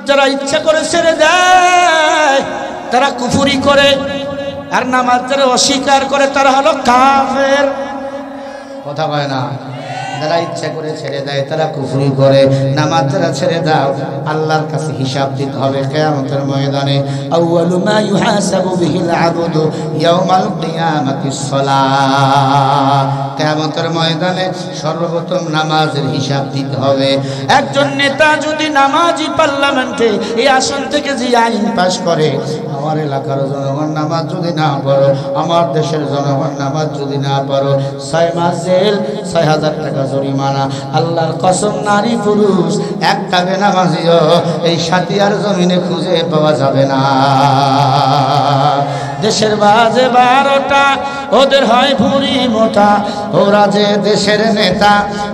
যারা ইচ্ছা করে ছেড়ে দেয় তারা কুফরি করে, আর নামাজ যারা অস্বীকার করে তারা হলো কাফের। কথা কয় না? যারা ইচ্ছা করে ছেড়ে দেয় তারা কুফরি করে, নামাজ যারা ছেড়ে দাও আল্লাহর কাছে হিসাব দিতে হবে কিয়ামতের ময়দানে। আউয়ালু মা ইউহাসাবু বিহিল আবদু ইয়াউমাল কিয়ামাতিস সালাহ। কিয়ামতের ময়দানে সর্বপ্রথম নামাজের হিসাব দিতে হবে। একজন নেতা যদি নামাজি পার্লামেন্টে এই আসন থেকে যে আইন পাস করে, আমার এলাকার জনগণ নামাজ যদি না পড়ো, আমার দেশের জনগণ নামাজ যদি না পড়ো, 6 মাস জেল, 6000 টাকা জরিমানা। আল্লাহর কসম, নারী পুরুষ একটা বেনামাজিও এই সাতিয়ার জমিনে খুঁজে পাওয়া যাবে না। দেশের বাজে 12টা, ওদের হয় ভুঁড়ি মোটা, ওরা যে দেশের নেতা,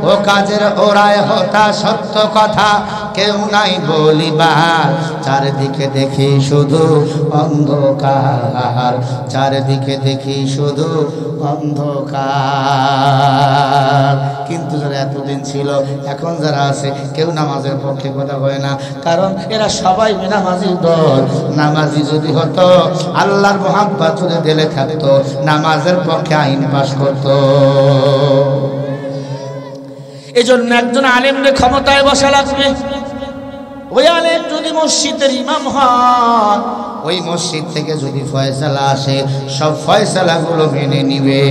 ও কাজের ওরাই হতা। সত্য কথা কেউ নাই বলিবার, চারিদিকে দেখি শুধু অন্ধকার, চারিদিকে দেখি শুধু অন্ধকার। কিন্তু যারা এতদিন ছিল, এখন যারা আছে, কেউ নামাজের পক্ষে কথা বলে না, কারণ এরা সবাই বেনামাজির দল। নামাজি যদি হতো, আল্লাহর মোহাব্বত যদি দিলে থাকতো, নামাজের পক্ষে আইন পাস করত। এজন্য একজন আলেমকে ক্ষমতায় বসা লাগবে। ওই আলেম যদি মসজিদের ইমাম হন, ওই মসজিদ থেকে যদি ফয়সালা আসে, সব ফয়সালাগুলো মেনে নিবে।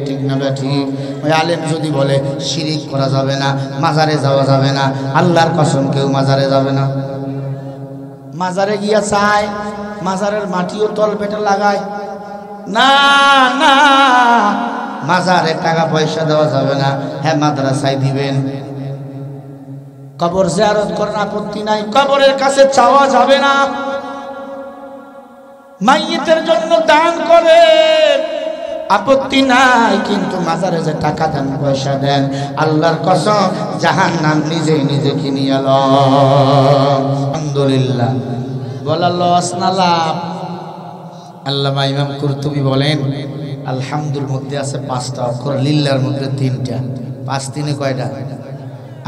ঠিক না ঠিক? ওই আলেম যদি বলে শিরিক করা যাবে না, মাজারে যাওয়া যাবে না, আল্লাহর কসম কেউ মাজারে যাবে না। মাজারে গিয়া চায়, মাজারের মাটিও তল পেটে লাগায় না, না মাজারে টাকা পয়সা দেওয়া যাবে না। হ্যাঁ, মাদ্রাসায় দিবেন। কবর জিয়ারত করেন, আপত্তি নাই, কবরের কাছে চাওয়া যাবে না। মাইয়িতের জন্য দান করে, আপত্তি নাই, কিন্তু মাজারে যে টাকা দেন, পয়সা দেন, আল্লাহর কসম জাহান্নাম নিজে নিজে কিনিয়ে এলো। আলহামদুলিল্লাহ, বলা লস না লাভ? আল্লামা ইমাম কুরতুবী বলেন, আলহামদুর মধ্যে আছে 5টা অক্ষর, লিল্লাহর মধ্যে 3টা। 5 3 কয়টা?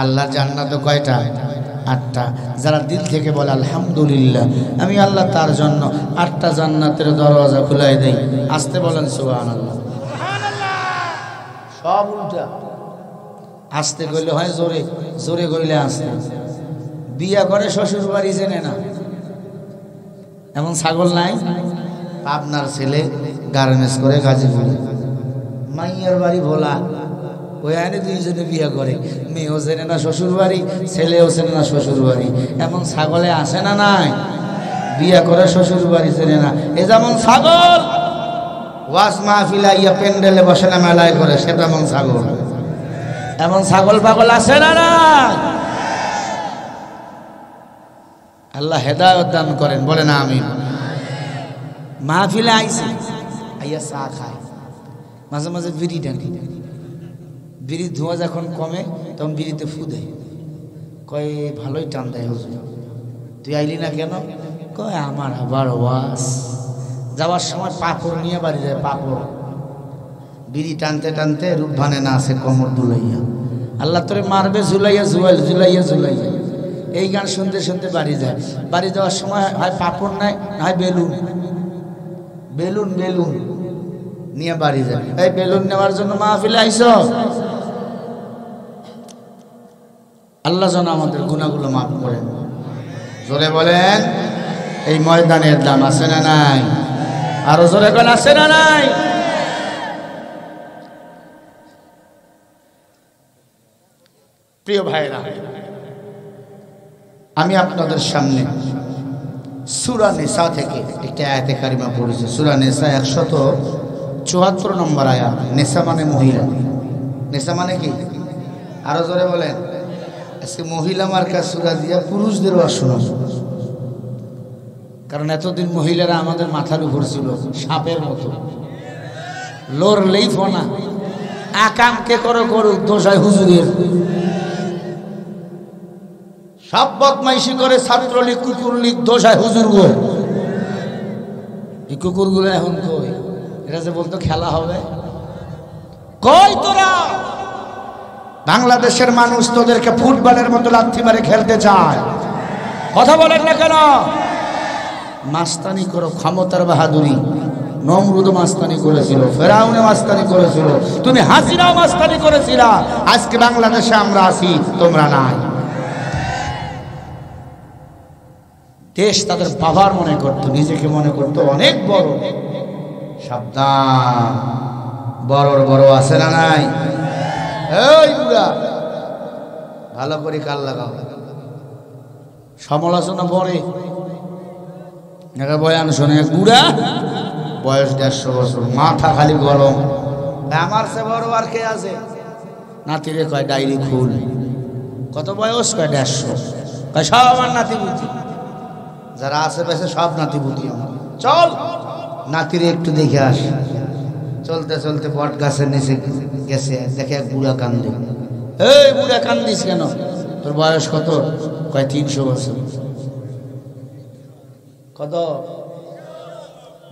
আল্লাহর জান্নাতে কয়টা? 8টা। যারা দিল থেকে বলে আলহামদুলিল্লাহ, আমি আল্লাহ তার জন্য 8টা জান্নাতের দরওয়াজা খুলাই দেই। আসতে বলেন সুবহানাল্লাহ। সব উল্টা। আসতে কইলে হয় জোরে, জোরে কইলে আসতে। বিয়া করে শ্বশুর বাড়ি জেনে না, এমন ছাগল নাই? আপনার ছেলে গার্মেন্টস করে গাজীপুরে, মাইয়ার বাড়ি ভোলা, ওই আইনে 2 জনে বিয়ে করে, মেয়েও চেনে না শ্বশুর বাড়ি, ছেলেও চেনে না শ্বশুর বাড়ি। এমন ছাগলে আসে না নাই? বিয়ে করে শ্বশুর বাড়ি চেনে না, এ যেমন ছাগল। ওয়াজ মাহফিলা ইয়া প্যান্ডেলে বসে না, মেলায় করে, সেটা এমন ছাগল। এমন ছাগল পাগল আসে না না? আল্লাহ হেদায়েত দান করেন, বলে না আমিন। মাহফিলে আইসি, আইয়া চা খায়, মাঝে মাঝে বিড়ি টানি, বিড়ির ধোঁয়া যখন কমে তখন বিড়িতে ফু দেয়, কয় ভালোই টান দেয় হুজুর, তুই আইলি না কেন? কয় আমার আবার ওয়াজ। যাওয়ার সময় পাপড় নিয়ে বাড়ি যায়, পাপড়। বিড়ি টানতে টানতে রূপভানে না আছে কোমর দুলাইয়া, আল্লাহ তোরে মারবে ঝুলাইয়া, ঝুলাইয়া ঝুলাইয়া। এই গান শুনতে শুনতে বাড়ি যায়। বাড়ি যাওয়ার সময় হয় পাপড় নেয়, না হয় বেলুন, বেলুন বেলুন নিয়ে বাড়ি যায়। এই বেলুন নেওয়ার জন্য মাহফিলে আইছ? আল্লাহ যেন আমাদের গুনাহগুলো মাফ করেন। জোরে বলেন, এই ময়দানের দাম আছে না নাই? আরো জোরে বলেন, আছে না নাই? প্রিয় ভাইরা, আমি আপনাদের সামনে সূরা নিসা থেকে একটা আয়াতে কারিমা পড়েছি। সূরা নিসা 174 নম্বর আয়াত। নিসা মানে মহিলা। নিসা মানে কি? আরো জোরে বলেন। আজকে মহিলা মার্কা সূরা দিয়া পুরুষদেরও শোনা, কারণ এতদিন মহিলারা আমাদের মাথার উপর ছিল সাপের মতো, লড়লেই ফোনা, আকাম কে করো করুক, দোষায় হুজুরের। সব বদমাইশি করে, ছাত্রলীগ, কুকুরলীগ, দোষায় হুজুর গো। এই কুকুরগুলো এখন কই? এরা যে বলতো খেলা হবে, কই তোরা? বাংলাদেশের মানুষ তোদেরকে ফুটবলের মতো লাথি মারে খেলতে চায়। কথা বলেন না কেন? মাস্তানি করো, ক্ষমতার বাহাদুরি। নমরুদ মাস্তানি করেছিল, ফেরাউনে মাস্তানি করেছিল, তুমি হাসিনাও মাস্তানি করেছিল। আজকে বাংলাদেশে আমরা আছি, তোমরা নাই। দেশ তাদের বাবার মনে করত, নিজেকে মনে করত অনেক বড়। সাবধান, বড় বড় আছে না নাই? এই বুড়া, ভালো করে কাল লাগাও। সমালোচনা পরে বয়ান শোনে বুড়া, বয়স 150 বছর, মাথা খালি গরম। আমার সে বড় আর কে আছে? নাতিরে কয় ডায়েরি খুল। কত বয়স? কয় 150। কয় সব আমার নাতি বুঝি, যারা আশেপাশে সব নাতি বুঝি আমার। চল নাতিরে একটু দেখে আস। চলতে চলতে বট গাছের নিচে গেছে, দেখে এক বুড়া কান্দে। এই বুড়া কান্দিস কেন? তোর বয়স কত? কয় 300 বছর। কত?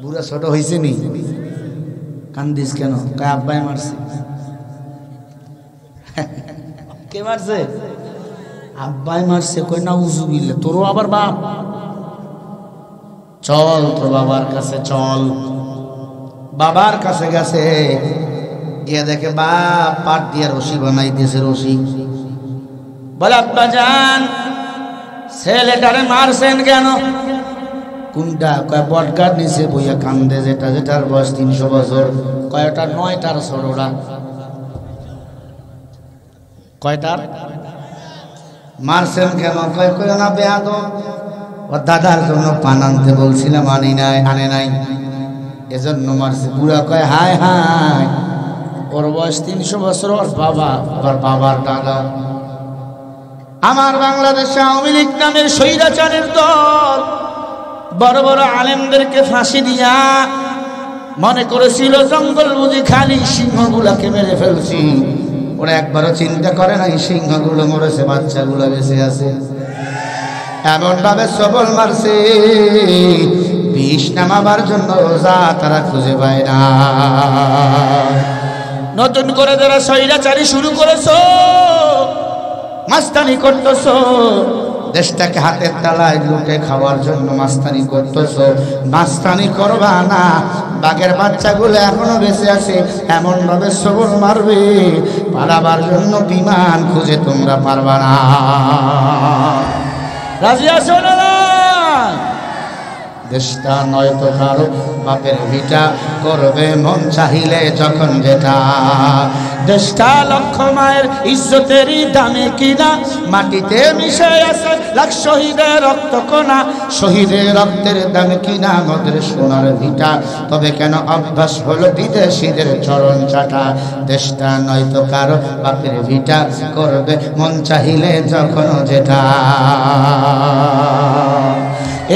বুড়া ছোট হয়েছে নি? কান্দিস কেন? কয় আব্বাই মারছে। কে মারছে? আব্বাই মারছে। কয় না উজুবিল্লাহ, তোরও আবার বাপ। চল তোর বাবার কাছে চল। বাবার কাছে গেছে, গিয়ে দেখে বাপ পাট দিয়ে রশি বানাই দিয়েছে। রশি বলে আব্বা জান, ছেলেটারে মারছেন কেন? কোনটা? কয় বটগার নিচে বইয়া কান্দে, যেটা যেটার বয়স 300 বছর। কয়টা? 9টার ছোটরা। কয়টার? মারছেন কেন? কয় কয় না বেয়াদব, ওর দাদার জন্য পান আনতে বলছিলাম, আনে নাই, এজন্য মারছে। বুড়া কয় হায় হায়, ওর বয়স 300 বছর, ওর বাবা, ওর বাবার দাদা। আমার বাংলাদেশে আওয়ামী লীগ নামের স্বৈরাচারের দল বড় বড় আলেমদেরকে ফাঁসি দিয়া মনে করেছিল জঙ্গল বুঝি খালি, সিংহগুলাকে মেরে ফেলছি। ওরা একবারও চিন্তা করে নাই সিংহগুলো মরেছে, বাচ্চাগুলো বেঁচে আছে। এমন ভাবে সবল মারছে, বিষ নামাবার জন্য যা তারা খুঁজে পায় না। নতুন করে যারা স্বৈরাচারী শুরু করেছো, মাস্তানি করতেছো, দেশটাকে হাতের তালায় লুটে খাওয়ার জন্য মাস্তানি করতেছো। মাস্তানি করবা না, বাঘের বাচ্চাগুলো এখনো বেঁচে আছে, এমন ভাবে সবল মারবে, পালাবার জন্য বিমান খুঁজে তোমরা পারবা না। রাজি আছো না? দেশটা নয়তো কারো বাপের ভিটা, করবে মন চাহিলে যখন যেটা। দেশটা লক্ষ মায়ের ইজ্জতেরই দামে কিনা, মাটিতে মিশে আছে লাখ শহীদের রক্ত কণা। শহীদের রক্তের দামে কিনা আমাদের সোনার ভিটা, তবে কেন অভ্যাস হলো বিদেশিদের চরণ চাটা। দেশটা নয়তো কারো বাপের ভিটা, করবে মন চাহিলে যখন যেটা।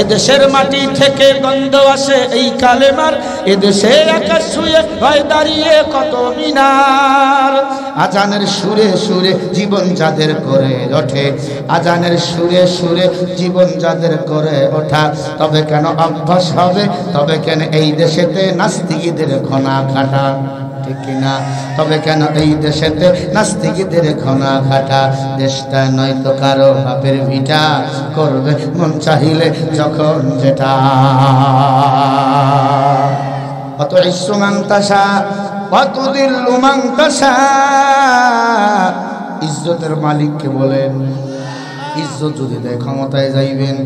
এদেশের মাটি থেকে গন্ধ আসে এই কালেমার, এদেশে আকাশ ছুঁয়ে হয় দাঁড়িয়ে কত মিনার। আজানের সুরে সুরে জীবন যাদের করে ওঠে, আজানের সুরে সুরে জীবন যাদের করে ওঠা, তবে কেন অভ্যাস হবে, তবে কেন এই দেশেতে নাস্তিকদের ঘনা ঘাটা। ঠিক কিনা? তবে কেন এই দেশেতে নাস্তিকদের ঘনা ঘাটা। দেশটা নয়তো কারো বাপের ভিটা, করবে মন চাহিলে যখন যেটা। অত ইসু মান তাশা অত দিল্লু মান তাশা। ইজ্জতের মালিককে বলেন, ইজ্জত যদি দেয় ক্ষমতায় যাইবেন,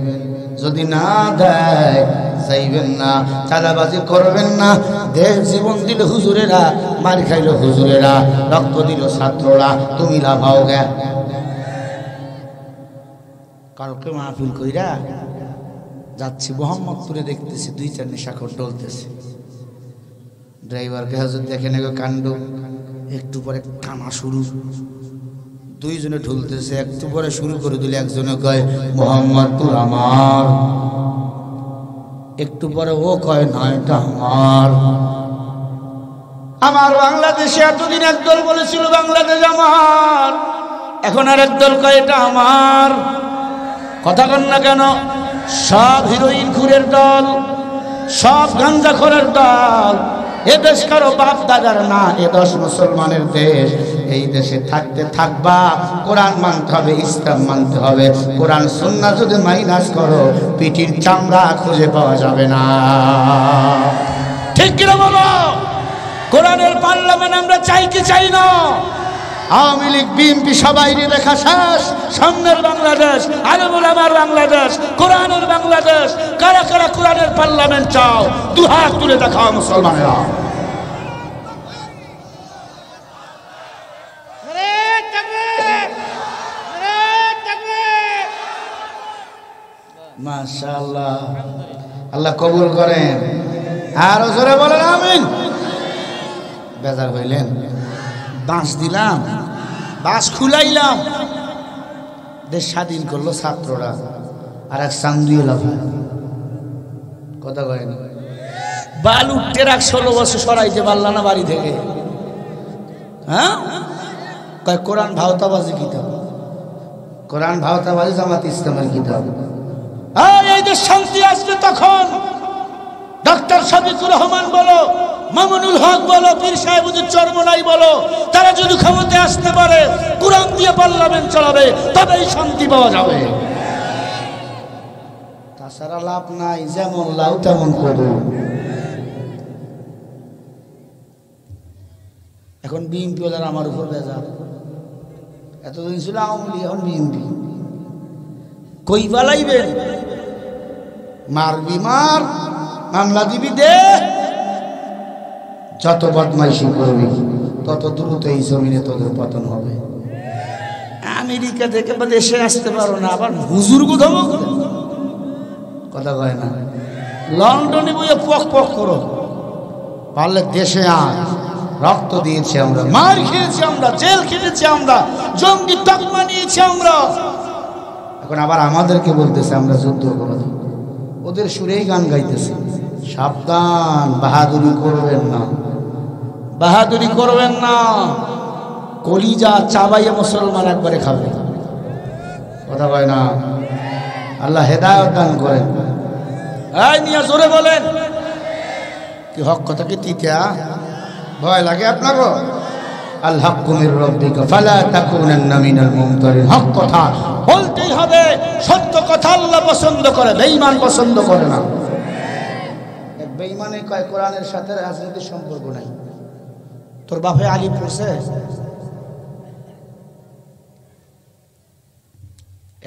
যদি না দেয় যাইবেন না। চাঁদাবাজি করবেন না। দেশ জীবন দিল হুজুরেরা, মার খাইল হুজুরেরা, রক্ত দিল ছাত্ররা, তুমি লাভাও গে। কালকে মাহফিল কইরা যাচ্ছি মোহাম্মদপুরে, দেখতেছি 2-4 নেশাখোর ডলতেছে। ড্রাইভারকে হাজর দেখে নেগো কাণ্ড, একটু পরে টানা শুরু, দুইজনে ঢুলতেছে। একটু পরে শুরু করে দিলে একজনে কয় মোহাম্মদপুর আমার, একটু পরে ও কয় না এটা আমার। আমার বাংলাদেশে এতদিন একদল বলেছিল বাংলাদেশ আমার, এখন আর একদল কয় এটা আমার। কথা কন না কেন? সব হিরোইন খুরের দল, সব গাঞ্জাখোরের দল। এ দেশ কারো বাপ দাদার না, এ দেশ মুসলমানের দেশ। এ এই দেশে থাকতে থাকবা, কোরআন মানতে হবে, ইসলাম মানতে হবে। কোরআন সুন্নাহ যদি মাইনাস করো, পিঠির চামড়া খুঁজে পাওয়া যাবে না। ঠিক কিনা বলো? কোরআনের পার্লামেন্ট আমরা চাই কি চাই না? আওয়ামী লীগ বিএনপি সবাই দেখা শেষ। সামনের বাংলাদেশ, আলেম ওলামার বাংলাদেশ, কোরআনের বাংলাদেশ। কারা কারা কোরআনের পার্লামেন্ট চাও? দুহাত তুলে দেখাও মুসলমানেরা। মাশাআল্লাহ, আল্লাহ কবুল করেন। আরো জোরে বলেন আমিন। বেজার হইলেন? বাঁশ দিলাম, বাঁশ খুলাইলাম, দেশ স্বাধীন করলো ছাত্ররা, আর এক চান্দুয়ে লাফায়। কথা কয় না? বালু টেরাক 16 বছর সরাইতে পারল না বাড়ি থেকে। হ্যাঁ, কয় কোরআন ভাওতাবাজি কিতাব, কোরআন ভাওতাবাজি জামাত ইসলামের কিতাব। এই যে শান্তি আসবে তখন ডক্টর শফিকুর রহমান বলো, মামুনুল হক বলো, পীর সাহেবুদ্দিন চরমনাই বলো, তারা যদি ক্ষমতায় আসতে পারে, কোরআন দিয়ে পার্লামেন্ট চালাবে, তবেই শান্তি পাওয়া যাবে। তাছাড়া লাভ নাই, যেমন লাউ তেমন করো। এখন বিএনপি ওদের আমার উপর বেজার। এতদিন ছিল আওয়ামী লীগ, এখন বিএনপি। কই পালাইবেন? মারবি মার, মামলা দিবি দে। যত বদমাইশি করবি তত দ্রুত এই জমিনে তোদের পতন হবে। আমেরিকা থেকে দেশে আসতে পারো না, আবার হুজুর কোথাও কথা কয় না। লন্ডনে বইয়ে পক পক করো, পারলে দেশে আয়। রক্ত দিয়েছি আমরা, মার খেয়েছি আমরা, জেল খেটেছি আমরা, জঙ্গি তকমা নিয়েছি আমরা। এখন আবার আমাদেরকে বলতেছে আমরা যুদ্ধ করব। ওদের সুরেই গান গাইতেছে, সাবধান, বাহাদুরি করবেন না, বাহাদুরি করবেন না। কলিজা চাবাইয়ে মুসলমান একবারে খাবে। কথা কয় না? আল্লাহ হেদায়েত দান করেন। এই মিয়া জোরে বলেন। কি হক কথা কি তিতা? ভয় লাগে আপনারও? আল হাক্কু মির রাব্বিকা ফালা তাকুনান্না মিনাল মুমতারিন। হক কথা বলতেই হবে, সত্য কথা আল্লাহ পছন্দ করে, বেঈমান পছন্দ করে না। এক বেঈমানে কয় কোরআনের সাথে রাজনীতির সম্পর্ক নাই। তোর বাপে আলী পড়ছে?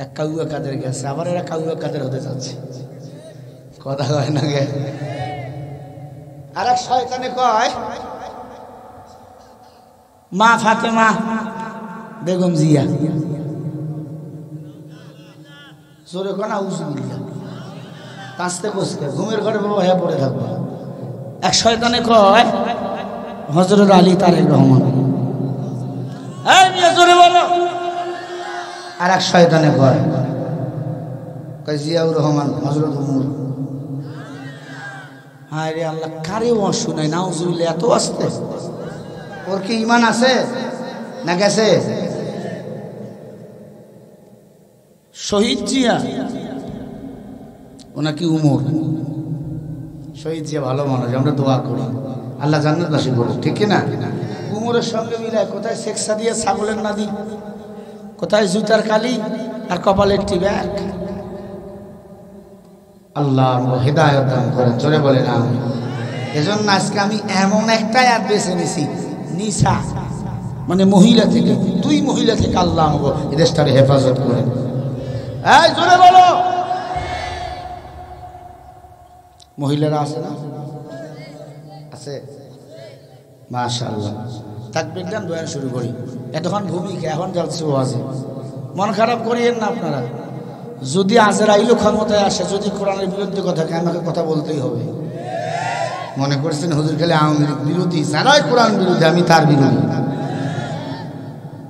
এক কাউয়া কাদের গেছে, আবার এরা কাউয়া কাদের হতে যাচ্ছে। কথা কয় না গে? আর এক শয়তানে কয় মা ফাতেমা বেগম জিয়া। জোরে কোনা উজুবিল্লাহ, কাঁচতে কষতে ঘুমের ঘরে বাবা হয়ে পড়ে থাকবো। এক শয়তানে কয় হযরত আলী তারেক রহমান। এই মিয়া জোরে বলো। আর এক শয়তানে কয় জিয়াউর রহমান, হযরত উমর। হায় রে আল্লাহ, কারে ও শুনাই না উজুবিল্লাহ, এত আসতে। ওর কি ঈমান আছে না গেছে? শহীদ জিয়া ও নাকি উমর? শহীদ জিয়া ভালো মানুষ, আমরা দোয়া করি আল্লাহ জান্নাতবাসী করুক, ঠিক না? উমরের সঙ্গে মিলায় কোথায় শেখ সাদিয়া ছাগলের নাদি, কোথায় জুতার কালি, আর কপালের টিব্যাগ। আল্লাহ হেদায়েত দান করেন, জোরে বলেন আমিন। এজন্য আজকে আমি এমন একটা আয়াত বেছে নিছি, নিসা মানে মহিলা থেকে, দুই মহিলা থেকে আল্লাহ আমাকে এই দেশটারে হেফাজত করেন। এই জোরে বলো। মহিলারা আছে না? আছে? মাশাআল্লাহ। তাকবীর দেন, বয়ান শুরু করি। এতক্ষণ ভূমিকা, এখন যাচ্ছে ওয়াজে। মন খারাপ করিয়েন না আপনারা। যদি আজরাইল ক্ষমতায় আসে, যদি কোরআনের বিরুদ্ধে কথা কয়, আমাকে কথা বলতেই হবে। মনে করছেন হুজুর খালি আওয়ামী লীগ বিরোধী, যারাই কোরআন বিরোধী আমি তার বিরোধী।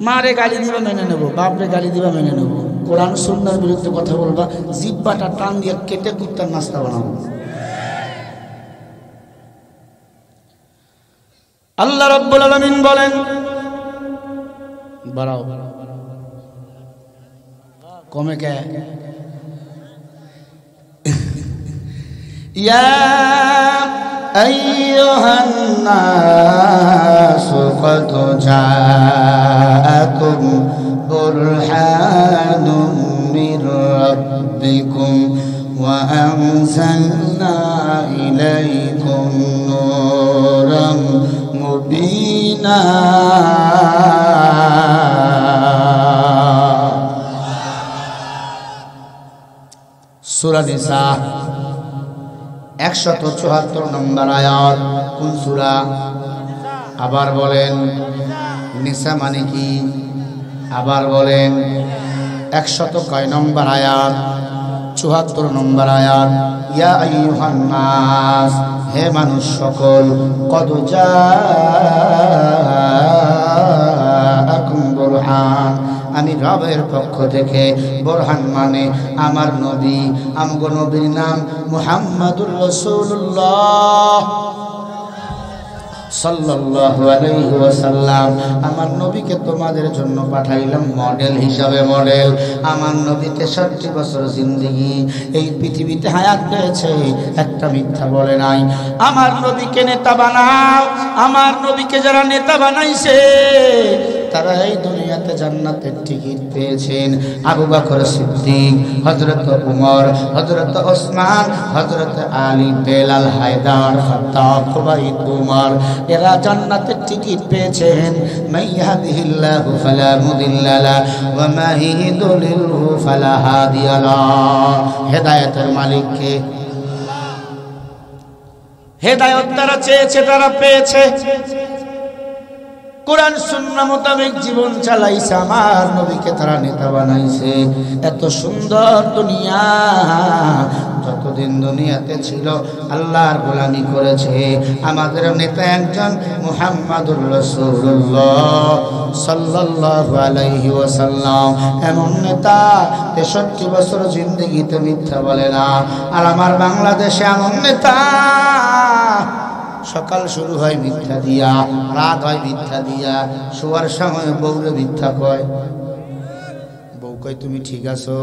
মারে গালি দিবা মেনে নেব, বাপরে গালি দিবা মেনে নেব। কোরআন সুন্নাহর বিরুদ্ধে কথা বলবা, জিব্বাটা টান দিয়ে কেটে কুত্তার নাস্তা বানাবো। আল্লাহ রাব্বুল আলামিন বলেন, বাড়াও কমে কে? ইয়া أيها الناس قد جاءكم برهان من ربكم وأنزلنا إليكم نورا مبينا সূরা নিসা 174 নম্বর আয়াত। কোন সূরা? আবার বলেন। নিসা মানে কি? আবার বলেন। 100 কয় নম্বর আয়াত? 74 নম্বর আয়াত। ইয়া আইয়ুহান নাস, হে মানুষ সকল, কদ জাআকুম বুরহান, আমি রবের পক্ষ থেকে। বুরহান মানে আমার নবী, আমগো নবীর নাম মুহাম্মাদুর রাসূলুল্লাহ সাল্লাল্লাহু আলাইহি ওয়াসাল্লাম। আমার নবীকে তোমাদের জন্য পাঠাইলাম মডেল হিসাবে। মডেল আমার নবী 63 বছর জিন্দেগি এই পৃথিবীতে হায়াত পেয়েছে, একটা মিথ্যা বলে নাই। আমার নবীকে নেতা বানাও। আমার নবীকে যারা নেতা বানাইছে তারা এই দুনিয়াতে জান্নাতের টিকিট পেয়েছেন। আবু বকর সিদ্দিক, হযরত উমর, হযরত ওসমান, হযরত আলী, বেলাল, হায়দার, খাত্তাব, খুবাইব, উমর, এরা জান্নাতের টিকিট পেয়েছেন। মাইয়াহদিহিল্লাহু ফালা মুদিল্লা লাহু ওয়া মা ইয়ুদ্লিলহু ফালা হাদিয়া লাহু। হেদায়েতের মালিক কে? হেদায়েত তারা চেয়েছে, তারা পেয়েছে। কোরআন সুন্নাহ মোতাবেক জীবন চালাইছে, আমার নবীকে তারা নেতা বানাইছে। এত সুন্দর দুনিয়া, যতদিন দুনিয়াতে ছিল আল্লাহর গোলামি করেছে। আমাদের নেতা একজন মুহাম্মাদুর রাসূলুল্লাহ সাল্লাল্লাহু আলাইহি ওয়াসাল্লাম। এমন নেতা 63 বছর জিন্দেগিতে মিথ্যা বলে না। আর আমার বাংলাদেশে এমন নেতা, সকাল শুরু হয় মিথ্যা দিয়া, রাত হয় মিথ্যা দিয়া, শোয়ার সময় বউরে মিথ্যা কয়। বউ কয় তুমি ঠিক আছো?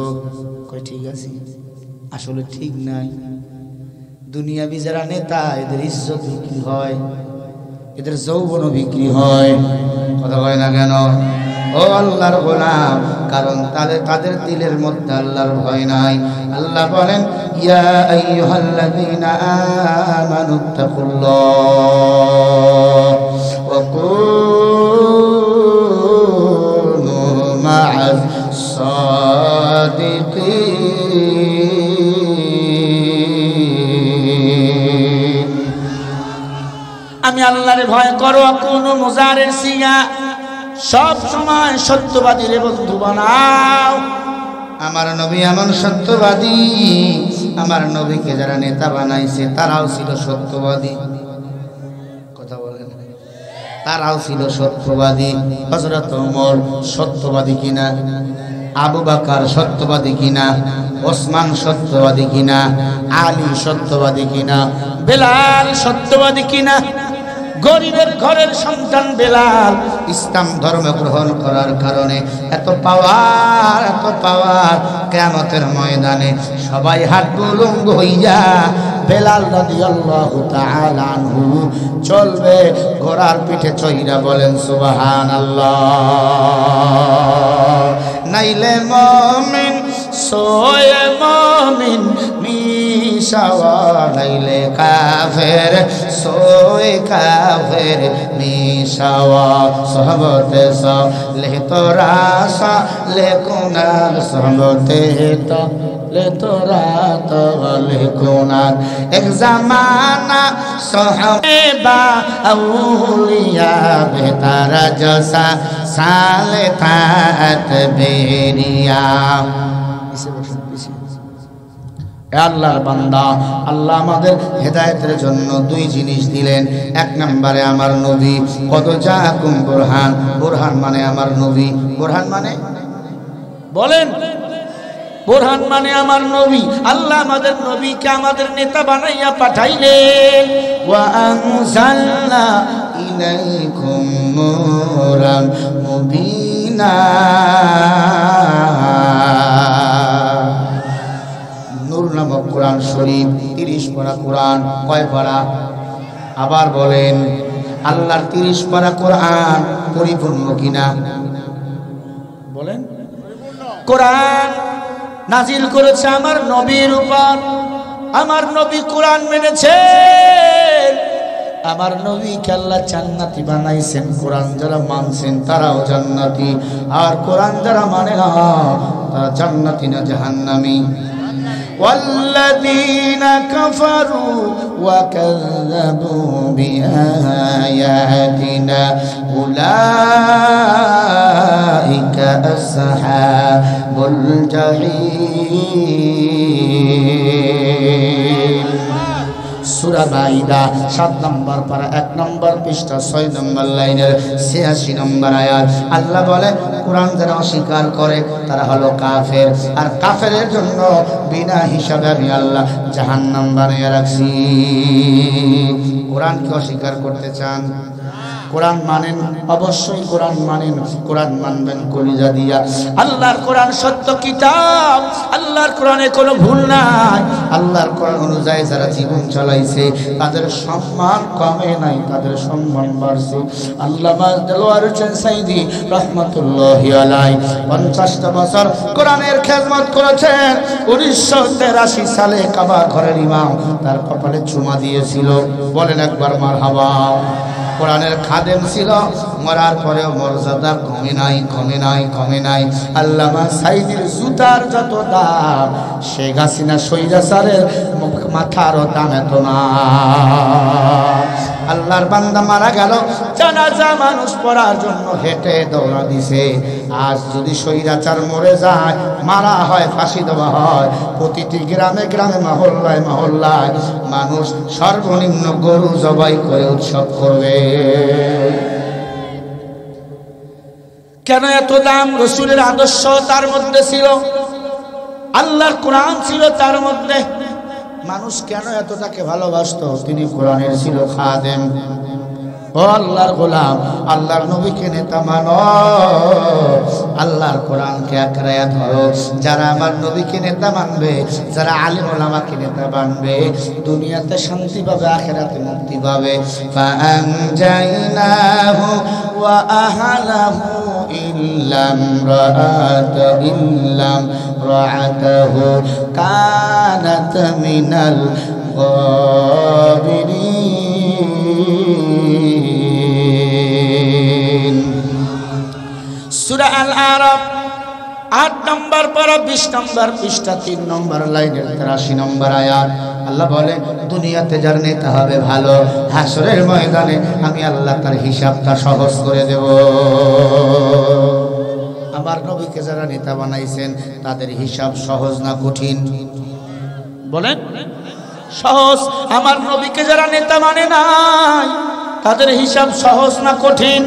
কয় ঠিক আছি। আসলে ঠিক নাই। দুনিয়াবি যারা নেতা, এদের ইজ্জত বিক্রি হয়, এদের যৌবনও বিক্রি হয়। কথা কয় না কেন? ও আল্লাহর গোলাম, কারণ তাদের দিলের মধ্যে আল্লাহর ভয় নাই। আল্লাহ বলেন, ইয়া আইয়ুহাল্লাযীনা আমানুত্তাকুল্লাহ ওয়া কুনু মা'আস সাদিকিন। আমি আল্লাহর ভয় করো। কোন মুজারের সিগা, সব সময় সত্যবাদীর বন্ধু বানাও। আমার নবী এমন সত্যবাদী, আমার নবীকে যারা নেতা বানাইছে তারাও ছিল সত্যবাদী। কথা বলেন, তারাও ছিল সত্যবাদী। হযরত ওমর সত্যবাদী কিনা? আবু বকর সত্যবাদী কিনা? ওসমান সত্যবাদী কিনা? আলী সত্যবাদী কিনা? বেলাল সত্যবাদী কিনা? গরিবের ঘরের সন্তান বেলাল ইসলাম ধর্ম গ্রহণ করার কারণে এত পাওয়ার, এত পাওয়ার, কিয়ামতের ময়দানে সবাই হাত উলঙ্গ হইয়া বেলাল রাদিয়াল্লাহু তাআলা আনহু চলবে ঘোড়ার পিঠে চইরা। বলেন সুবহানাল্লাহ। নাইলে মুমিন সোয়ে মুমিন মিশাওয়া, নাইলে কাফের সোয়ে কাফের মিশাওয়া। সহবতে সালে তোরা সালে কোনার, সহবতে তালে তোরা তালে কোনার। এক জামানা সাহাবা আউলিয়া বেতারা জসা সালে তাত বেরিয়া। আল্লাহর বান্দা, আল্লাহ আমাদের হেদায়েতের জন্য দুই জিনিস দিলেন। এক নম্বরে আমার নবী। কদ জাআকুম বুরহান, বুরহান মানে আমার নবী। বুরহান মানে বলেন, বুরহান মানে আমার নবী। আল্লাহ আমাদের নবীকে আমাদের নেতা বানাইয়া পাঠাইলেন। ওয়া আনজালনা ইলাইকুম নূরান মুবিনা। নূর নামক কোরআন শরীফ 30 পারা কোরআন। কয় পারা? আবার বলেন আল্লাহর 30 পারা কোরআন পরিপূর্ণ কিনা? বলেন। কোরআন নাজিল করেছে আমার নবীর উপর, আমার নবী কোরআন মেনেছেন, আমার নবীকে আল্লাহ জান্নাতি বানাইছেন। কোরআন যারা মানছেন তারাও জান্নাতি, আর কোরআন যারা মানে না তারা জান্নাতি না জাহান্নামী। والذين كفروا وكذبوا بآياتنا أولئك أصحاب الجحيم। সূরা মাইদা 7 নম্বর পারা 1 নম্বর পৃষ্ঠা 6 নম্বর লাইনের 86 নম্বর আয়াত। আল্লাহ বলে কোরআন যারা অস্বীকার করে তারা হলো কাফের, আর কাফেরের জন্য বিনা হিসাবে আমি আল্লাহ জাহান্নাম বানিয়ে রাখছি। কোরআনকে অস্বীকার করতে চান? কোরআন মানেন, অবশ্যই কোরআন মানেন, কোরআন মানবেন কলিজা দিয়া। আল্লাহর কোরআন সত্য কিতাব, আল্লাহর কোরআনে কোনো ভুল নাই। আল্লাহর কোরআন অনুযায়ী যারা জীবন চালাইছে তাদের সম্মান কমে নাই, তাদের সম্মান বাড়ছে। আল্লামা দেলোয়ার হোসেন সাইদি রহমাতুল্লাহি আলাইহি 50টা বছর কোরআনের খেদমত করেছেন। 1983 সালে কাবা ঘরের ইমাম তার কপালে চুমা দিয়েছিল। বলেন একবার মারহাবা। কোরআনের খাদেম ছিল, মরার পরেও মর্যাদা কমে নাই, কমে নাই, কমে নাই। আল্লামা সাইদির জুতার যত দাম, শেখ হাসিনা স্বৈরাচারের মাথারও দাম এত না। আল্লাহর বান্দা মারা গেল, জানাজা মানুষ পড়ার জন্য হেঁটে দৌড়া দিছে। আজ যদি স্বৈরাচার মরে যায়, মারা হয়, ফাঁসি দেওয়া হয়, প্রতিটি গ্রামে গ্রামে মহল্লায় মহল্লায় মানুষ সর্বনিম্ন গরু জবাই করে উৎসব করবে। কেন এত দাম? রসুলের আদর্শ তার মধ্যে ছিল, আল্লাহর কোরআন ছিল তার মধ্যে। মানুষ কেন এত তাকে ভালোবাসতো? তিনি কোরআনের ছিল খাদেম। ও আল্লাহর গোলাম, আল্লাহর নবীকে নেতা মানো, আল্লাহর কোরআনকে আঁকড়ায়া ধরো। যারা আমার নবীকে নেতা মানবে, যারা আলিম ওলামাকে নেতা মানবে, দুনিয়াতে শান্তি পাবে, আখিরাতে মুক্তি পাবে। ফাআনজাইনাহু ওয়া আহলাহু ইল্লাম রাআতাহু কানাত মিনাল গাবিরিন। সূরা আল আরাফ 8 নম্বর পারা 20 নম্বর পৃষ্ঠা 3 নম্বর লাইনের 83 নম্বর আয়াত। আল্লাহ বলে দুনিয়াতে যার নেতা হবে ভালো, হাসরের ময়দানে আমি আল্লাহ তার হিসাবটা সহজ করে দেব। আমার নবীকে যারা নেতা বানাইছেন তাদের হিসাব সহজ না কঠিন? বলেন সহজ। আমার নবীকে যারা নেতা মানে নাই তাদের হিসাব সহজ না কঠিন?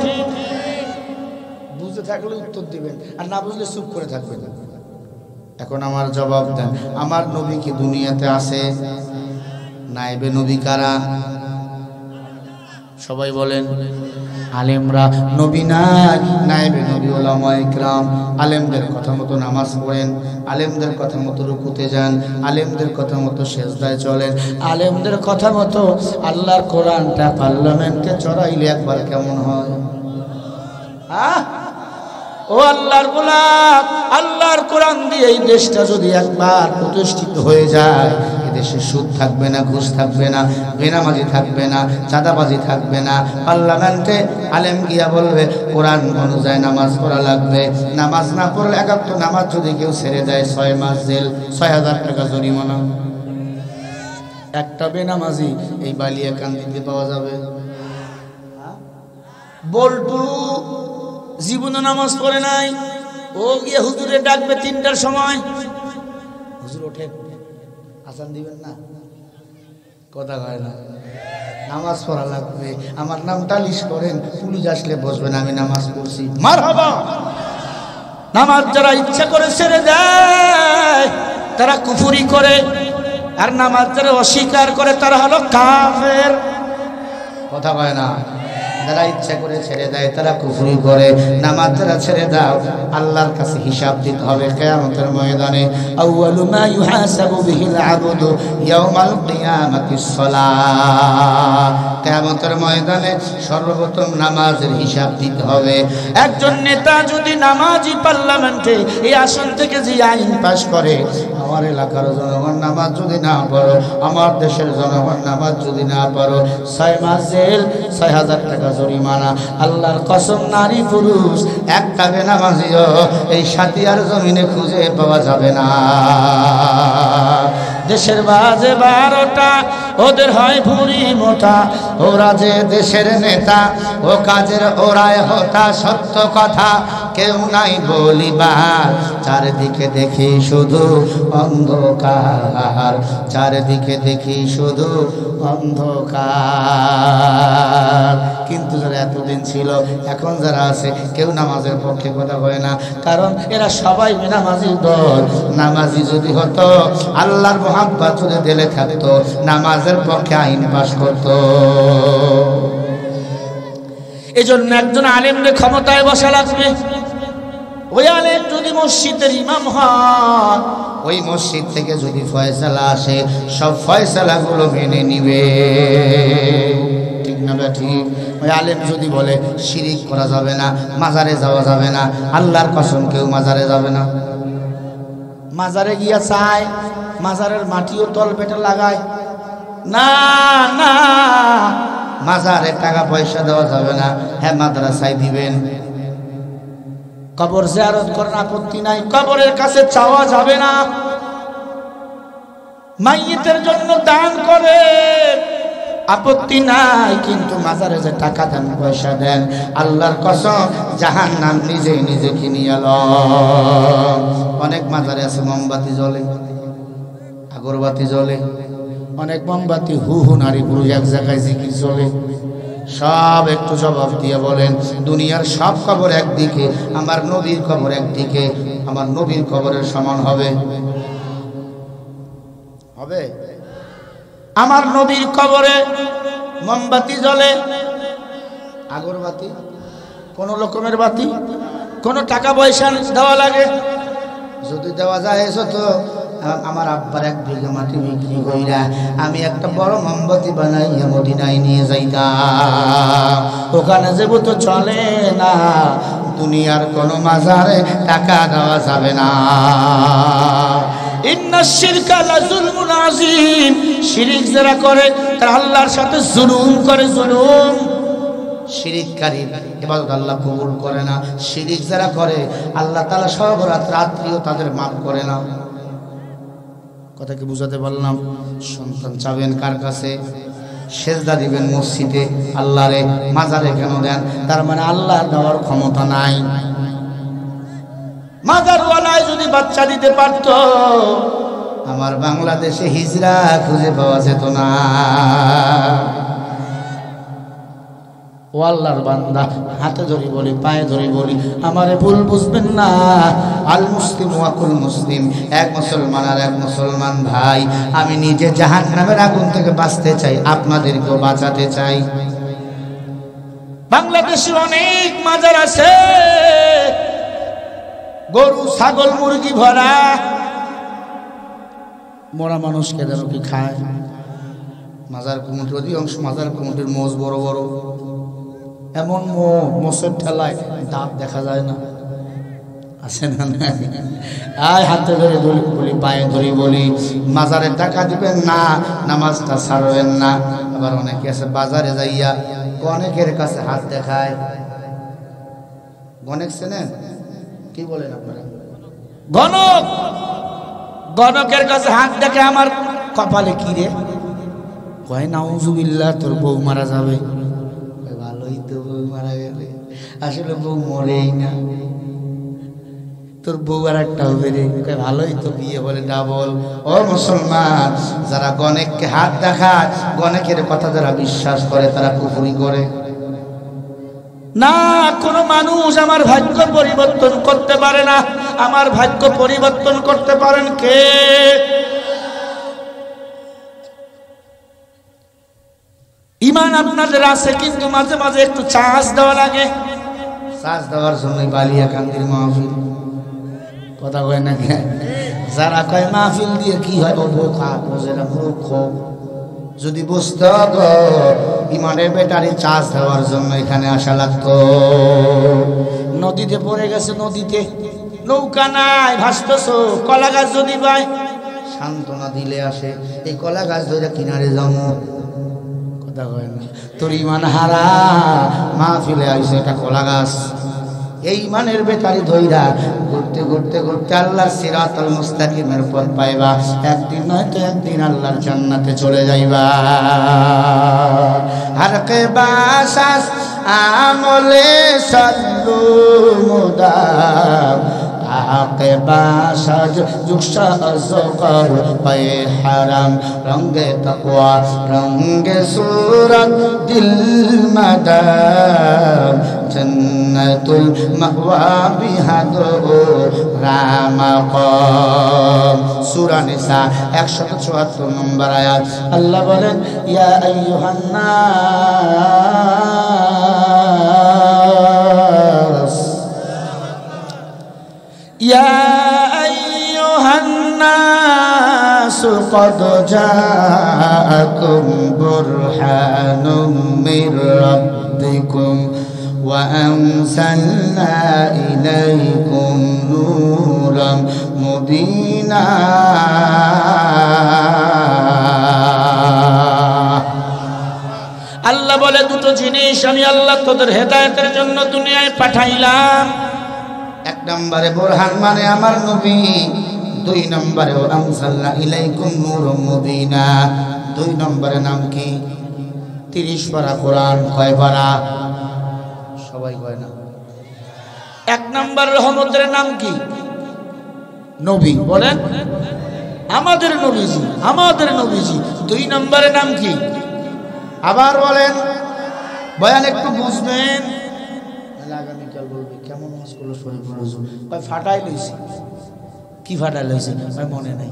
বুঝতে থাকলে উত্তর দিবেন, আর না বুঝলে চুপ করে থাকবেন। এখন আমার জবাব দেন, আমার নবী কি দুনিয়াতে আছে? নাইবে নবী কারা? সবাই বলেন। আলেমরা। নবী নাই, নাইবে নবী ওলামায়ে কিরাম। আলেমদের কথা মতো নামাজ পড়েন, আলেমদের কথা মতো রুকুতে যান, আলেমদের কথা মতো সেজদায় চলেন, আলেমদের কথা মতো আল্লাহর কোরআনটা পার্লামেন্টে চড়াইলে একবার কেমন হয়? ও আল্লাহর গোলাম, আল্লাহর কোরআন দিয়ে এই দেশটা যদি একবার প্রতিষ্ঠিত হয়ে যায়, এদেশে সুদ থাকবে না, ঘুষ থাকবে না, বেনামাজি থাকবে না, চাঁদাবাজি থাকবে না। পার্লামেন্টে আলেম গিয়া বলবে কোরআন অনুযায়ী নামাজ পড়া লাগবে, নামাজ না পড়লে 71 নামাজ যদি কেউ ছেড়ে দেয় 6 মাস জেল, 6000 টাকা জরিমানা। একটা বেনামাজি এই বালিয়াকান্দিতে পাওয়া যাবে? বল্টু জীবনে নামাজ পড়ে নাই, ও গিয়ে হুজুরে ডাকবে 3টার সময়, হুজুর ওঠে, আজান দিবেন না, কথা কয় না, নামাজ পড়া লাগবে, আমার নামটা লিস্ট করেন, পুলিশ আসলে বসবেন, আমি নামাজ পড়ছি। মারহাবা। নামাজ যারা ইচ্ছা করে ছেড়ে দেয় তারা কুফরি করে, আর নামাজ যারা অস্বীকার করে তারা হলো কাফের। কথা কয় না। যারা ইচ্ছা করে ছেড়ে দেয় তারা কুফরি করে। নামাজ যারা ছেড়ে দাও আল্লাহর কাছে হিসাব দিতে হবে কিয়ামতের ময়দানে। আউয়ালু মা ইউহাসাবু বিহিল আবদু ইয়াউমাল কিয়ামাতিস সালাহ। কিয়ামতের ময়দানে সর্বপ্রথম নামাজের হিসাব দিতে হবে। একজন নেতা যদি নামাজি পার্লামেন্টে এই আসন থেকে যে আইন পাশ করে, আমার এলাকার জনগণ নামাজ যদি না পড়ো, আমার দেশের জনগণ নামাজ যদি না পড়ো, 6 মাস জেল, 6000 টাকা জরিমানা। আল্লাহর কসম, নারী পুরুষ একটা বেনামাজিও এই সাতিয়ার জমিনে খুঁজে পাওয়া যাবে না। দেশের বাজে 12টা, ওদের হয় ভুঁড়ি মোটা। ওরা যে দেশের নেতা, ও কাজের ওরাই হতা। সত্য কথা কেউ নাই বলিবার, চারিদিকে দেখি শুধু অন্ধকার, চারিদিকে দেখি শুধু অন্ধকার। কিন্তু যারা এতদিন ছিল, এখন যারা আছে, কেউ নামাজের পক্ষে কথা বলে না, কারণ এরা সবাই বেনামাজি দল। নামাজি যদি হতো, আল্লাহর মোহাব্বত যদি দিলে থাকতো, নামাজের পক্ষে আইন পাশ করতো। এজন্য একজন আলেমদের ক্ষমতায় বসা লাগবে। ওই আলেম যদি মসজিদের ইমাম হয়, ওই মসজিদ থেকে যদি ফয়সালা আসে, সব ফয়সালাগুলো মেনে নিবে। ঠিক না ঠিক? ওই আলেম যদি বলে শিরিক করা যাবে না, মাজারে যাওয়া যাবে না, আল্লাহর কসম কেউ মাজারে যাবে না। মাজারে গিয়া চায়, মাজারের মাটিও তল পেটে লাগায় না, না মাজারে টাকা পয়সা দেওয়া যাবে না। হ্যাঁ, মাদ্রাসায় দিবেন। কবর জিয়ারত করার আপত্তি নাই, কবরের কাছে চাওয়া যাবে না। মাইয়িতের জন্য দান করে আপত্তি নাই, কিন্তু মাজারে যে টাকা দেন, পয়সা দেন, আল্লাহর কসম জাহান্নাম নিজেই নিজে কিনিয়ে লও। অনেক মাজারে আছে মোমবাতি জ্বলে, আগরবাতি জ্বলে, অনেক মোমবাতি হু হু নারী পুরুষ এক জায়গায় জিকির চলে। সব একটু জবাব দিয়ে বলেন, দুনিয়ার সব কবর একদিকে, আমার নবীর কবর একদিকে, আমার নবীর কবরের সমান হবে? হবে? আমার নবীর কবরে মোমবাতি জ্বলে, আগরবাতি, কোন রকমের বাতি, কোন টাকা পয়সা দেওয়া লাগে? যদি দেওয়া যায় তো আমার আব্বার 1 বিঘা মাটি বিক্রি কইরা আমি একটা বড় মোমবাতি বানাইয়া মদিনায় নিয়ে যাইতাম। ওখানে যাব তো চলে না, দুনিয়ার কোন মাজারে টাকা দেওয়া যাবে না। ইন্নাশ শিরকা লাযুলমুন আযীম। শিরিক যারা করে তারা আল্লাহর সাথে জুলুম করে, জুলুম। শিরিককারী ইবাদত আল্লাহ কবুল করে না। শিরিক যারা করে আল্লাহ তাআলা সব রাত্রিও তাদের মাফ করে না। কথা কি বুঝাতে পারলাম? সন্তান চাবেন কার কাছে? সেজদা দিবেন মসজিদে, আল্লাহরে। মাজারে কেন দেন? তার মানে আল্লাহ দেওয়ার ক্ষমতা নাই। মাজারওয়ালায় যদি বাচ্চা দিতে পারতো, আমার বাংলাদেশে হিজরা খুঁজে পাওয়া যেত না। ও আল্লাহর বান্দা, হাতে ধরি বলি, পায়ে ধরি বলি, আমারে ভুল বুঝবেন না। আল মুসলিম ওয়াকুল মুসলিম, এক মুসলমান আর এক মুসলমান ভাই। আমি নিজে জাহান্নামের আগুন থেকে বাঁচতে চাই, আপনাদেরকেও বাঁচাতে চাই। বাংলাদেশে অনেক মাজার আছে, গরু ছাগল মুরগি ভরা। মরা মানুষকে যেন কি খায়? মাজার কমিটির অধিকাংশ মাজার কমিটির মোষ বড় বড়, এমন মোষের ঠেলায় দাঁত দেখা যায় না, আছে না? আয় হাতে ধরে বলি, পায়ে ধরি বলি, মাজারে টাকা দিবেন না, নামাজটা ছাড়বেন না। আবার অনেকে আছে বাজারে যাইয়া গণকের কাছে হাত দেখায়। গণক চেনেন? কি বলেন আপনারা? গণক, গণকের কাছে হাত দেখে আমার কপালে কি রে? কয় নাউজুবিল্লাহ, তোর বউ মারা যাবে। ভালোই তো, বউ মারা গেলে। আসলে বউ মরেই না, তোর বউ আর একটা হবে রে। ভালোই তো, বিয়ে বলে ডাবল। ও মুসলমান, যারা গণককে হাত দেখায়, গণকের কথা যারা বিশ্বাস করে, তারা কুফরি করে না। কোনো মানুষ আমার ভাগ্য পরিবর্তন করতে পারে না। আমার ভাগ্য পরিবর্তন করতে পারেন কে? ইমান আপনাদের আছে, কিন্তু মাঝে মাঝে একটু চার্জ দেওয়া লাগে। চার্জ দেওয়ার জন্যই বালিয়াকান্দির মাহফিল। কথা কয় না কে? যারা কয় মাহফিল দিয়ে কি হয়, ও বোকা, বোঝে না, মূর্খ। যদি বুঝতে গো ইমানের ব্যাটারি চার্জ দেওয়ার জন্য এখানে আসা লাগতো। নদীতে পড়ে গেছে, নদীতে নৌকা নাই, ভাসতেছ, কলা গাছ যদি পায় সান্ত্বনা দিলে আসে, এই কলা গাছ ধরে কিনারে যাবো। কথা কয় না? তোর ইমান হারা, মাহফিলে আইছে এটা কলা গাছ। এই ইমানের বেটারি ধইরা ঘুরতে ঘুরতে ঘুরতে আল্লাহর সিরাতুল মুস্তাকিমের পথ পাইবা। একদিন নয়তো একদিন আল্লাহর জান্নাতে চলে যাইবা। আর কে বাসাস আমলে সাল্লু মুদাম, আকে বাসাজ জুকশা আজকার পায়ে হারাম, রঙ্গে তাকওয়া রঙ্গে সুরত দিল মাদাম, জন্নতুল মাওয়া বিহাদো রামাকাম। সূরা নিসা 174 নম্বর আয়াত। আল্লাহ বলেন, ইয়া আইয়ুহান নাস, ইয়া আইয়ুহান নাস قد جاءكم برهان من ربكم وأنزلنا إليكم نورا مبينا। আল্লাহ বলে, দুটো জিনিস আমি আল্লাহ তোদের হেদায়েতের জন্য দুনিয়ায় পাঠাইলাম। এক নম্বরে বুরহান মানে আমার নবী, দুই নম্বরে আনজালনা ইলাইকুম নূরুম মুবিনা। দুই নম্বরে নাম কি? 30 পারা কোরআন। কয় পারা? সবাই কয় না। এক নম্বর রহমতের নাম কি? নবী। বলেন, আমাদের নবীজি, আমাদের নবীজি। দুই নম্বরের নাম কি? আবার বলেন, বয়ান একটু বুঝবেন। আগামীকাল বলবে কেমন মাস করলো শরীফুল হুজুর। কয় ফাটাই লইছি। কি ফাটাই লইছি? মনে নাই।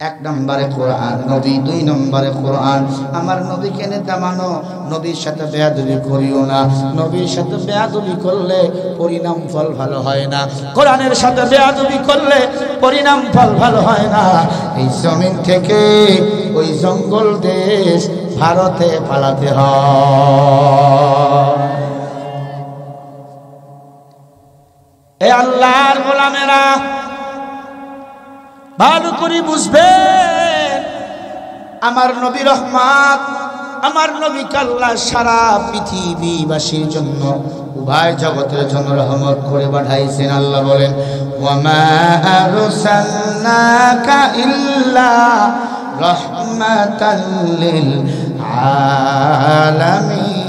এক নম্বরে কোরআন নবী, দুই নম্বরে কোরআন। আমার নবীকে নেতা মানো, নবীর সাথে বেয়াদবি করিও না। নবীর সাথে বেয়াদবি করলে পরিণাম ফল ভালো হয় না। কোরআনের সাথে বেয়াদবি করলে পরিণাম ফল ভালো হয় না। এই জমিন থেকে ওই জঙ্গল দেশ ভারতে পালাতে হয়। এ আল্লাহর গোলামেরা, ভালো করে বুঝবেন, আমার নবী রহমত, আমার নবী আল্লাহ সারা পৃথিবীবাসীর জন্য, উভয় জগতের জন্য রহমত করে পাঠাইছেন। আল্লাহ বলেন, ওয়ামা আরসালনাকা ইল্লা রাহমাতাল লিল আলামিন।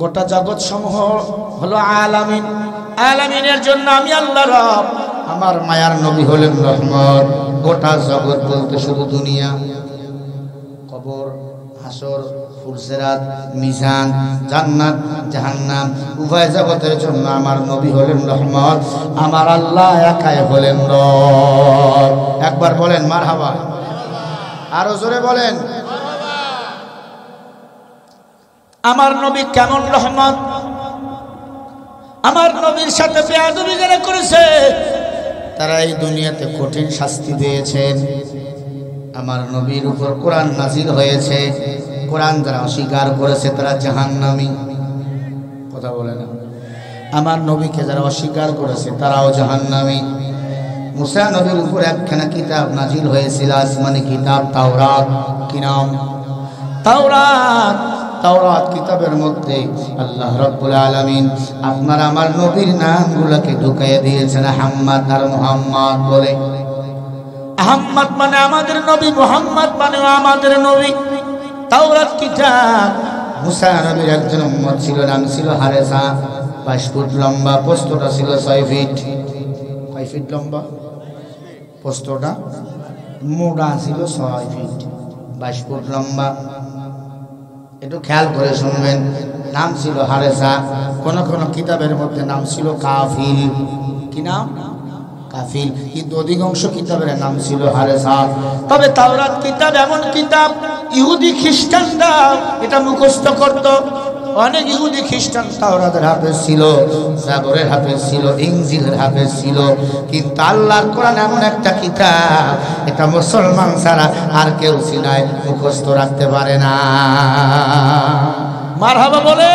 গোটা জগৎ সমূহ হলো আলামিন। আলামিনের জন্য আমি আল্লাহ রব। আমার মায়ার নবী হলেন রহমত। গোটা জগৎ বলতে শুধু দুনিয়া, কবর, হাসর, ফুলসিরাত, মিজান, জান্নাত, জাহান্নাম, উভয় জগতের জন্য আমার নবী হলেন রহমত। আমার আল্লাহ একাই হলেন রব। একবার বলেন মারহাবা। আরো জোরে বলেন। আমার নবী কেমন রহমত! আমার নবীর সাথে বেয়াদবি যারা করেছে তারা এই দুনিয়াতে কঠিন শাস্তি পেয়েছেন। আমার নবীর উপর কোরআন নাজিল হয়েছে, কোরআন যারা অস্বীকার করেছে তারা জাহান্নামী। কথা বলে না? আমার নবীকে যারা অস্বীকার করেছে তারাও জাহান্নামী। মুসা নবীর উপর একখানা কিতাব নাজিল হয়েছিল, আসমানি কিতাব, তাওরাত। কি নাম? তাওরাত। তাওরাত কিতাবের মধ্যে আল্লাহ রাব্বুল আলামিন আপনার আমার নবীর নামগুলোকে ঢুকাইয়ে দিয়েছেন আহমদ আর মুহাম্মদ বলে। আহমদ মানে আমাদের নবী, মুহাম্মদ মানে আমাদের নবী। তাওরাত কিতাব মুসা নবীর একজন উম্মত ছিল, নাম ছিল হারেসা। 22 ফুট লম্বা, প্রস্থটা ছিল 6 ফিট। কয় ফিট লম্বা? প্রস্থটা মোটা ছিল 6 ফিট, 22 ফুট লম্বা। একটু খেয়াল করে শুনবেন। নাম ছিল হারেসা। কোন কোন কিতাবের মধ্যে নাম ছিল কাফিল। কি নাম? কাফিল, কিন্তু অধিকাংশ কিতাবের নাম ছিল হারেসাত। তবে তাওরাত কিতাব এমন কিতাব ইহুদি খ্রিস্টানরা এটা মুখস্থ করত। অনেক ইহুদি খ্রিস্টান তাওরাতের হাফেজ ছিল, জাবরের হাফেজ ছিল, ইনজিলের হাফেজ ছিল, কিন্তু আল্লাহর কোরআন এমন একটা কিতাব এটা মুসলমান ছাড়া আর কেউ সিনায় মুখস্থ রাখতে পারে না। মারহাবা বলে।